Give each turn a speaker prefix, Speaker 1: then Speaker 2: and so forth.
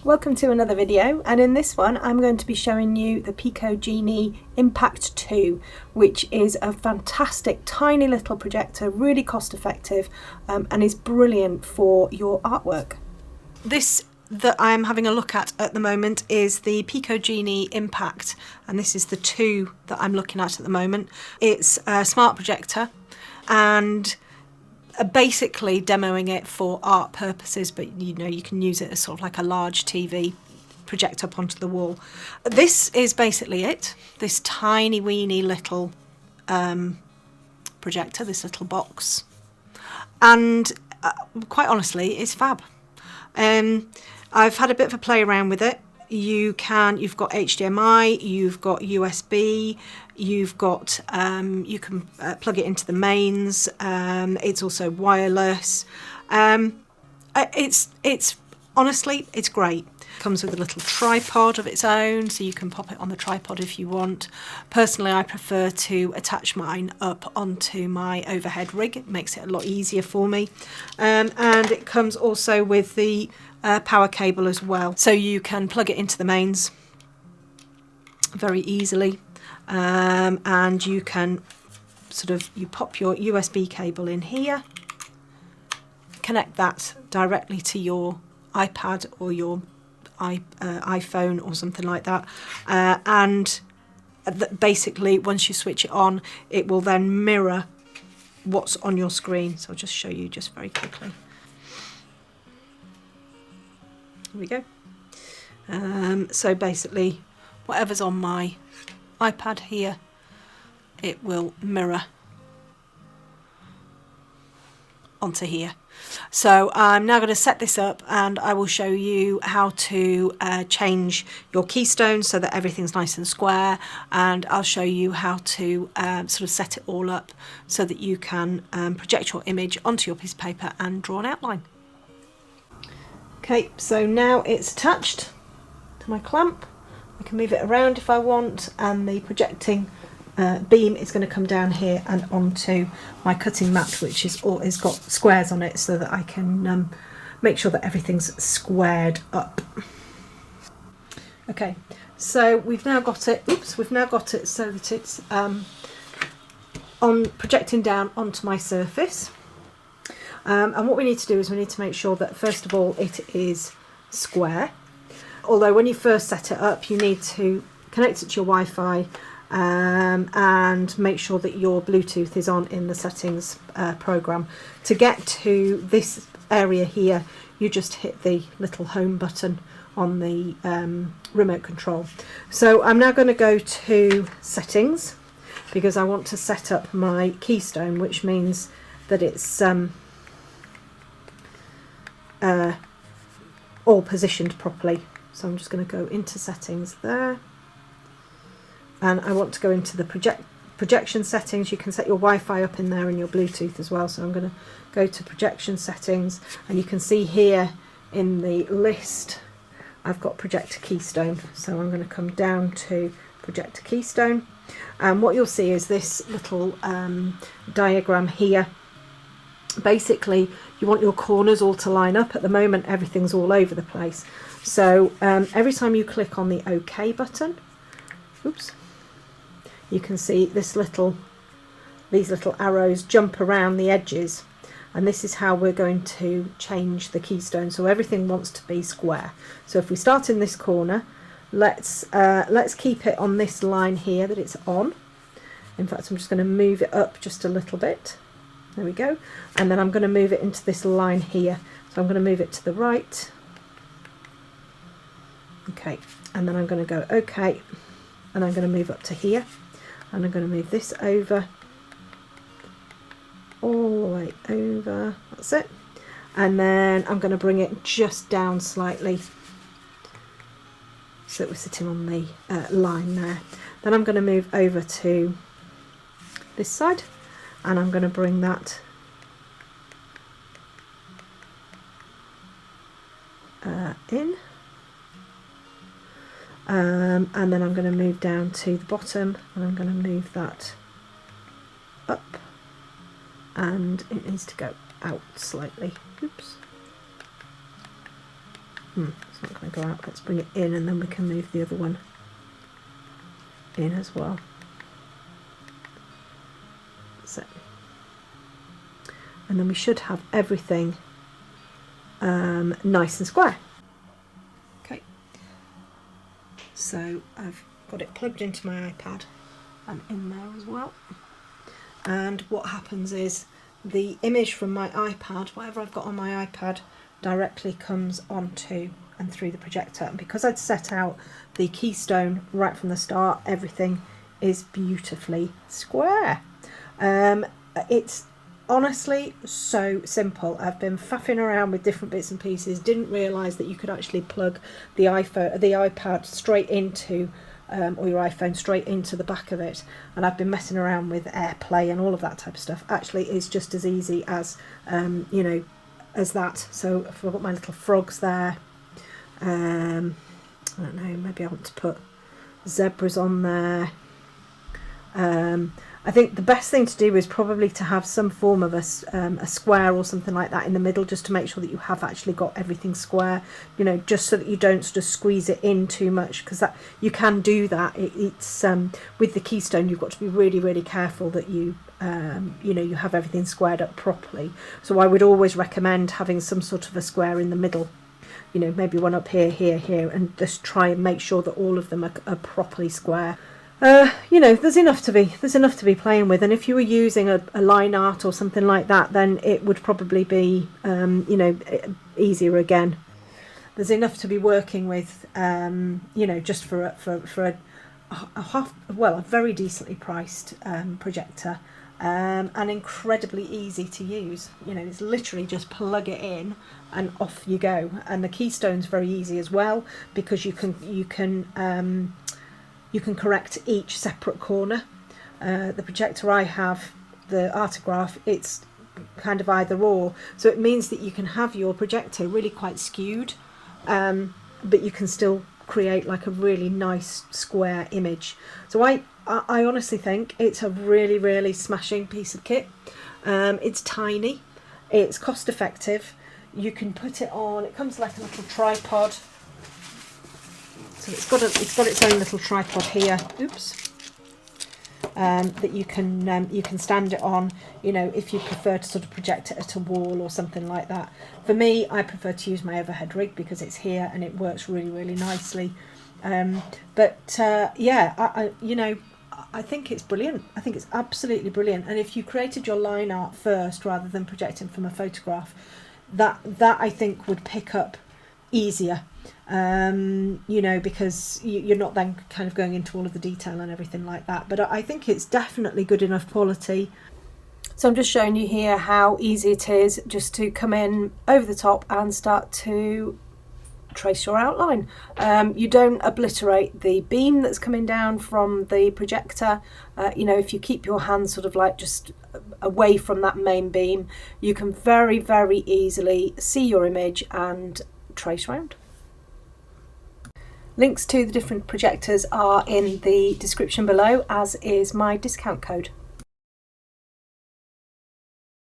Speaker 1: Welcome to another video, and in this one I'm going to be showing you the Pico Genie Impact 2, which is a fantastic tiny little projector, really cost effective, and is brilliant for your artwork. This that I'm having a look at the moment is the Pico Genie Impact, and this is the 2 that I'm looking at the moment. It's a smart projector, and basically demoing it for art purposes, but you know, you can use it as sort of like a large TV project up onto the wall. This is basically it, this tiny weeny little projector, this little box, and quite honestly it's fab. I've had a bit of a play around with it. You've got HDMI, you've got USB, you've got you can plug it into the mains. It's also wireless. It's honestly, it's great. It comes with a little tripod of its own, so you can pop it on the tripod if you want. Personally, I prefer to attach mine up onto my overhead rig. It makes it a lot easier for me, and it comes also with the power cable as well, so you can plug it into the mains very easily, and you can you pop your USB cable in here, connect that directly to your iPad or your iPhone or something like that, and basically once you switch it on, it will then mirror what's on your screen. So I'll just show you just very quickly. Here we go. So basically whatever's on my iPad here, it will mirror onto here. So I'm now going to set this up, and I will show you how to change your keystone so that everything's nice and square, and I'll show you how to sort of set it all up so that you can project your image onto your piece of paper and draw an outline. Okay, so now it's attached to my clamp. I can move it around if I want, and the projecting beam is going to come down here and onto my cutting mat, which has got squares on it, so that I can make sure that everything's squared up. Okay, so we've now got it. We've now got it so that it's projecting down onto my surface. And what we need to do is we need to make sure that first of all it is square. Although when you first set it up, you need to connect it to your Wi-Fi and make sure that your Bluetooth is on in the settings program. To get to this area here, you just hit the little home button on the remote control. So I'm now going to go to settings, because I want to set up my keystone, which means that it's all positioned properly. So I'm just going to go into settings there, and I want to go into the projection settings. You can set your Wi-Fi up in there and your Bluetooth as well. So I'm going to go to projection settings, and you can see here in the list I've got projector keystone. So I'm going to come down to projector keystone, and what you'll see is this little diagram here. Basically you want your corners all to line up. At the moment everything's all over the place, so every time you click on the OK button, you can see these little arrows jump around the edges, and this is how we're going to change the keystone. So everything wants to be square. So if we start in this corner, let's keep it on this line here that it's on. In fact, I'm just going to move it up just a little bit. There we go. And then I'm going to move it into this line here. So I'm going to move it to the right. Okay. And then I'm going to go OK. And I'm going to move up to here. And I'm going to move this over. All the way over. That's it. And then I'm going to bring it just down slightly, so that we're sitting on the line there. Then I'm going to move over to this side, and I'm going to bring that in, and then I'm going to move down to the bottom, and I'm going to move that up, and it needs to go out slightly. Oops. It's not going to go out. Let's bring it in and then we can move the other one in as well. So, and then we should have everything nice and square. Okay, so I've got it plugged into my iPad and in there as well. And what happens is the image from my iPad, whatever I've got on my iPad, directly comes onto and through the projector. And because I'd set out the keystone right from the start, everything is beautifully square. It's honestly so simple. I've been faffing around with different bits and pieces, didn't realise that you could actually plug the iPad straight into or your iPhone straight into the back of it, and I've been messing around with AirPlay and all of that type of stuff. Actually, it's just as easy as you know, as that. So I've got my little frogs there. I don't know, maybe I want to put zebras on there. I think the best thing to do is probably to have some form of a square or something like that in the middle, just to make sure that you have actually got everything square, you know, just so that you don't sort of squeeze it in too much, because that you can do that. It's with the keystone, you've got to be really, really careful that you you know, you have everything squared up properly. So I would always recommend having some sort of a square in the middle, you know, maybe one up here, here, here, and just try and make sure that all of them are properly square. You know, there's enough to be playing with, and if you were using a line art or something like that, then it would probably be you know, easier again. There's enough to be working with, you know, just for a very decently priced projector, and incredibly easy to use. You know, it's literally just plug it in and off you go. And the keystone's very easy as well, because you can correct each separate corner. The projector I have, the Artograph, it's kind of either or, so it means that you can have your projector really quite skewed, but you can still create like a really nice square image. So I honestly think it's a really, really smashing piece of kit. It's tiny, it's cost effective, you can put it on, it comes like a little tripod. So it's got its own little tripod here. Oops. That you can stand it on, you know, if you prefer to sort of project it at a wall or something like that. For me, I prefer to use my overhead rig because it's here and it works really, really nicely. Yeah, I you know, I think it's brilliant. I think it's absolutely brilliant. And if you created your line art first rather than projecting from a photograph, that I think would pick up easier, you know, because you're not then kind of going into all of the detail and everything like that. But I think it's definitely good enough quality. So I'm just showing you here how easy it is just to come in over the top and start to trace your outline. You don't obliterate the beam that's coming down from the projector. You know, if you keep your hand sort of like just away from that main beam, you can very, very easily see your image and trace round. Links to the different projectors are in the description below, as is my discount code.